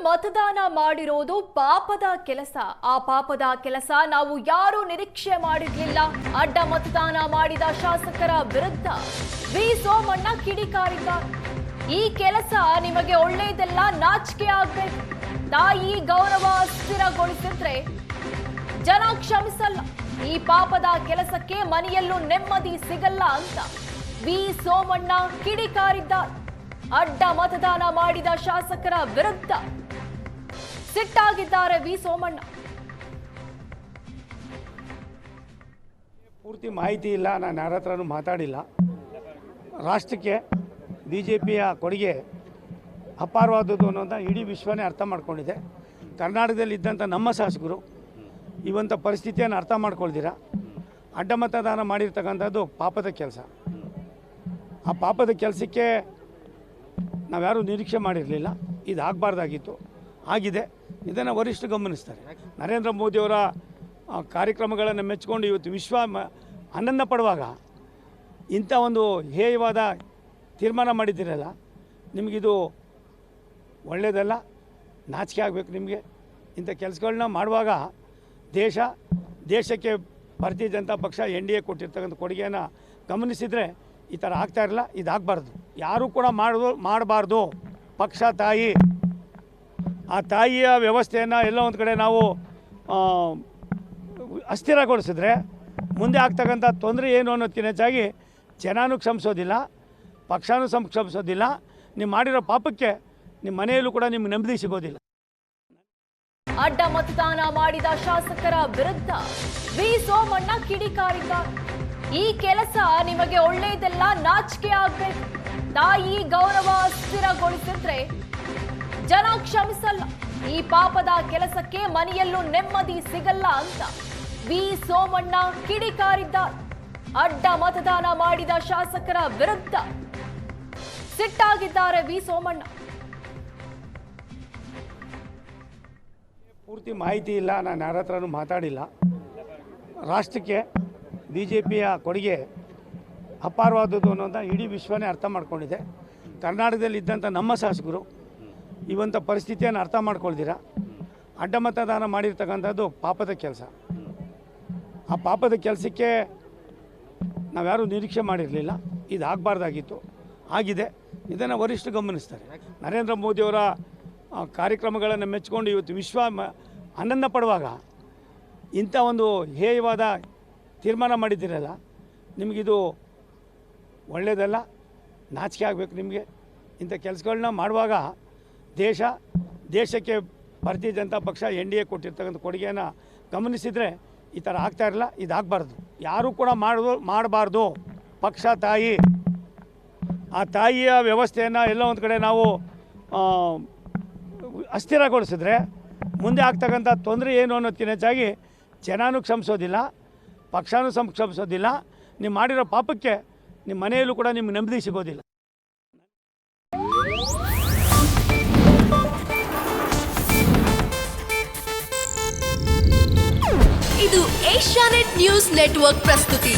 ಮತದಾನ ಮಾಡಿರೋದು ಪಾಪದ ಕೆಲಸ. ಆ ಪಾಪದ ಕೆಲಸ ನಾವು ಯಾರೂ ನಿರೀಕ್ಷೆ ಮಾಡಿರಲಿಲ್ಲ. ಅಡ್ಡ ಮತದಾನ ಮಾಡಿದ ಶಾಸಕರ ವಿರುದ್ಧ ವಿ ಸೋಮಣ್ಣ ಕಿಡಿಕಾರಿದ್ದಾರೆ. ಈ ಕೆಲಸ ನಿಮಗೆ ಒಳ್ಳೆಯದೆಲ್ಲ, ನಾಚಿಕೆ ಆಗ್ಬೇಕು. ತಾಯಿ ಗೌರವ ಸ್ಥಿರಗೊಳಿಸಿದ್ರೆ ಜನ ಕ್ಷಮಿಸಲ್ಲ. ಈ ಪಾಪದ ಕೆಲಸಕ್ಕೆ ಮನೆಯಲ್ಲೂ ನೆಮ್ಮದಿ ಸಿಗಲ್ಲ ಅಂತ ವಿ ಸೋಮಣ್ಣ ಕಿಡಿಕಾರಿದ್ದಾರೆ. ಅಡ್ಡ ಮತದಾನ ಮಾಡಿದ ಶಾಸಕರ ವಿರುದ್ಧ ಸಿಟ್ಟಾಗಿದ್ದಾರೆ ವಿ ಸೋಮಣ್ಣ. ಪೂರ್ತಿ ಮಾಹಿತಿ ಇಲ್ಲ, ನಾನು ಯಾರ ಹತ್ರನೂ ಮಾತಾಡಿಲ್ಲ. ರಾಷ್ಟ್ರಕ್ಕೆ BJPಯ ಕೊಡುಗೆ ಅಪಾರವಾದದ್ದು ಅನ್ನೋದನ್ನ ಇಡೀ ವಿಶ್ವನೇ ಅರ್ಥ ಮಾಡ್ಕೊಂಡಿದೆ. ಕರ್ನಾಟಕದಲ್ಲಿ ಇದ್ದಂಥ ನಮ್ಮ ಶಾಸಕರು ಇವಂಥ ಪರಿಸ್ಥಿತಿಯನ್ನು ಅರ್ಥ ಮಾಡ್ಕೊಳ್ದಿರ ಅಡ್ಡ ಮತದಾನ ಮಾಡಿರ್ತಕ್ಕಂಥದ್ದು ಪಾಪದ ಕೆಲಸ. ಆ ಪಾಪದ ಕೆಲಸಕ್ಕೆ ನಾವ್ಯಾರೂ ನಿರೀಕ್ಷೆ ಮಾಡಿರಲಿಲ್ಲ. ಇದು ಆಗಬಾರ್ದಾಗಿತ್ತು, ಆಗಿದೆ. ಇದನ್ನು ವರಿಷ್ಠರು ಗಮನಿಸ್ತಾರೆ. ನರೇಂದ್ರ ಮೋದಿಯವರ ಕಾರ್ಯಕ್ರಮಗಳನ್ನು ಮೆಚ್ಚಿಕೊಂಡು ಇವತ್ತು ವಿಶ್ವ ಆನಂದ ಪಡುವಾಗ ಇಂಥ ಒಂದು ಹೇಯವಾದ ತೀರ್ಮಾನ ಮಾಡಿದ್ದೀರಲ್ಲ, ನಿಮಗಿದು ಒಳ್ಳೆಯದಲ್ಲ, ನಾಚಿಕೆ ಆಗಬೇಕು. ನಿಮಗೆ ಇಂಥ ಕೆಲಸಗಳನ್ನ ಮಾಡುವಾಗ ದೇಶಕ್ಕೆ ಭಾರತೀಯ ಜನತಾ ಪಕ್ಷ NDA ಕೊಟ್ಟಿರ್ತಕ್ಕಂಥ ಕೊಡುಗೆಯನ್ನು ಗಮನಿಸಿದರೆ ಈ ಥರ ಆಗ್ತಾ ಇರಲ್ಲ. ಇದಾಗಬಾರ್ದು, ಯಾರೂ ಕೂಡ ಮಾಡಬಾರ್ದು. ಪಕ್ಷ ತಾಯಿ, ಆ ತಾಯಿಯ ವ್ಯವಸ್ಥೆಯನ್ನು ಎಲ್ಲ ಒಂದು ಕಡೆ ನಾವು ಅಸ್ಥಿರಗೊಳಿಸಿದ್ರೆ ಮುಂದೆ ಆಗ್ತಕ್ಕಂಥ ತೊಂದರೆ ಏನು ಅನ್ನೋದಕ್ಕಿಂತ ಹೆಚ್ಚಾಗಿ ಜನನೂ ಕ್ಷಮಿಸೋದಿಲ್ಲ, ಪಕ್ಷನೂ ಕ್ಷಮಿಸೋದಿಲ್ಲ. ನೀವು ಮಾಡಿರೋ ಪಾಪಕ್ಕೆ ನಿಮ್ಮ ಮನೆಯಲ್ಲೂ ಕೂಡ ನಿಮ್ಗೆ ನೆಮ್ಮದಿ ಸಿಗೋದಿಲ್ಲ. ಅಡ್ಡ ಮತದಾನ ಮಾಡಿದ ಶಾಸಕರ ವಿರುದ್ಧ ವಿ ಸೋಮಣ್ಣ ಕಿಡಿಕಾರಿದ್ದಾರೆ. ಈ ಕೆಲಸ ನಿಮಗೆ ಒಳ್ಳೆಯದೆಲ್ಲ, ನಾಚಿಕೆ ಆಗ್ಬೇಕು. ತಾಯಿ ಗೌರವ ಸ್ಥಿರಗೊಳಿಸಿದ್ರೆ ಜನ ಕ್ಷಮಿಸಲ್ಲ. ಈ ಪಾಪದ ಕೆಲಸಕ್ಕೆ ಮನೆಯಲ್ಲೂ ನೆಮ್ಮದಿ ಸಿಗಲ್ಲ ಅಂತ ವಿ ಸೋಮಣ್ಣ ಕಿಡಿಕಾರಿದ್ದಾರೆ. ಅಡ್ಡ ಮತದಾನ ಮಾಡಿದ ಶಾಸಕರ ವಿರುದ್ಧ ಸಿಟ್ಟಾಗಿದ್ದಾರೆ ವಿ ಸೋಮಣ್ಣ. ಪೂರ್ತಿ ಮಾಹಿತಿ ಇಲ್ಲ, ನಾನು ಯಾರ ಹತ್ರನೂ ಮಾತಾಡಿಲ್ಲ. ರಾಷ್ಟ್ರಕ್ಕೆ BJPಯ ಕೊಡುಗೆ ಅಪಾರವಾದದ್ದು ಅನ್ನೋದನ್ನ ಇಡೀ ವಿಶ್ವನೇ ಅರ್ಥ ಮಾಡ್ಕೊಂಡಿದೆ. ಕರ್ನಾಟಕದಲ್ಲಿ ಇದ್ದಂಥ ನಮ್ಮ ಶಾಸಕರು ಇವಂಥ ಪರಿಸ್ಥಿತಿಯನ್ನು ಅರ್ಥ ಮಾಡ್ಕೊಳ್ದಿರ ಅಡ್ಡ ಮತದಾನ ಮಾಡಿರ್ತಕ್ಕಂಥದ್ದು ಪಾಪದ ಕೆಲಸ. ಆ ಪಾಪದ ಕೆಲಸಕ್ಕೆ ನಾವ್ಯಾರೂ ನಿರೀಕ್ಷೆ ಮಾಡಿರಲಿಲ್ಲ. ಇದು ಆಗಬಾರ್ದಾಗಿತ್ತು, ಆಗಿದೆ. ಇದನ್ನು ವರಿಷ್ಠರು ಗಮನಿಸ್ತಾರೆ. ನರೇಂದ್ರ ಮೋದಿಯವರ ಕಾರ್ಯಕ್ರಮಗಳನ್ನು ಮೆಚ್ಚಿಕೊಂಡು ಇವತ್ತು ವಿಶ್ವ ಆನಂದ ಪಡುವಾಗ ಇಂಥ ಒಂದು ಹೇಯವಾದ ತೀರ್ಮಾನ ಮಾಡಿದ್ದೀರಲ್ಲ, ನಿಮಗಿದು ಒಳ್ಳೆಯದಲ್ಲ, ನಾಚಿಕೆ ಆಗಬೇಕು. ನಿಮಗೆ ಇಂಥ ಕೆಲಸಗಳನ್ನ ಮಾಡುವಾಗ ದೇಶಕ್ಕೆ ಭಾರತೀಯ ಜನತಾ ಪಕ್ಷ NDA ಕೊಟ್ಟಿರ್ತಕ್ಕಂಥ ಕೊಡುಗೆಯನ್ನು ಗಮನಿಸಿದರೆ ಈ ಥರ ಆಗ್ತಾ ಇರಲ್ಲ. ಇದಾಗಬಾರ್ದು, ಯಾರೂ ಕೂಡ ಮಾಡಬಾರ್ದು. ಪಕ್ಷ ತಾಯಿ, ಆ ತಾಯಿಯ ವ್ಯವಸ್ಥೆಯನ್ನು ಎಲ್ಲ ಒಂದು ಕಡೆ ನಾವು ಅಸ್ಥಿರಗೊಳಿಸಿದ್ರೆ ಮುಂದೆ ಆಗ್ತಕ್ಕಂಥ ತೊಂದರೆ ಏನು ಅನ್ನೋದಕ್ಕಿಂತ ಹೆಚ್ಚಾಗಿ ಜನನೂ ಕ್ಷಮಿಸೋದಿಲ್ಲ, ಪಕ್ಷನೂ ಕ್ಷಮಿಸೋದಿಲ್ಲ. ನೀವು ಮಾಡಿರೋ ಪಾಪಕ್ಕೆ ನಿಮ್ಮ ಮನೆಯಲ್ಲೂ ಕೂಡ ನಿಮ್ಗೆ ನೆಮ್ಮದಿ ಸಿಗೋದಿಲ್ಲ. ಇದು ಏಷ್ಯಾನೆಟ್ ನ್ಯೂಸ್ ನೆಟ್ವರ್ಕ್ ಪ್ರಸ್ತುತಿ.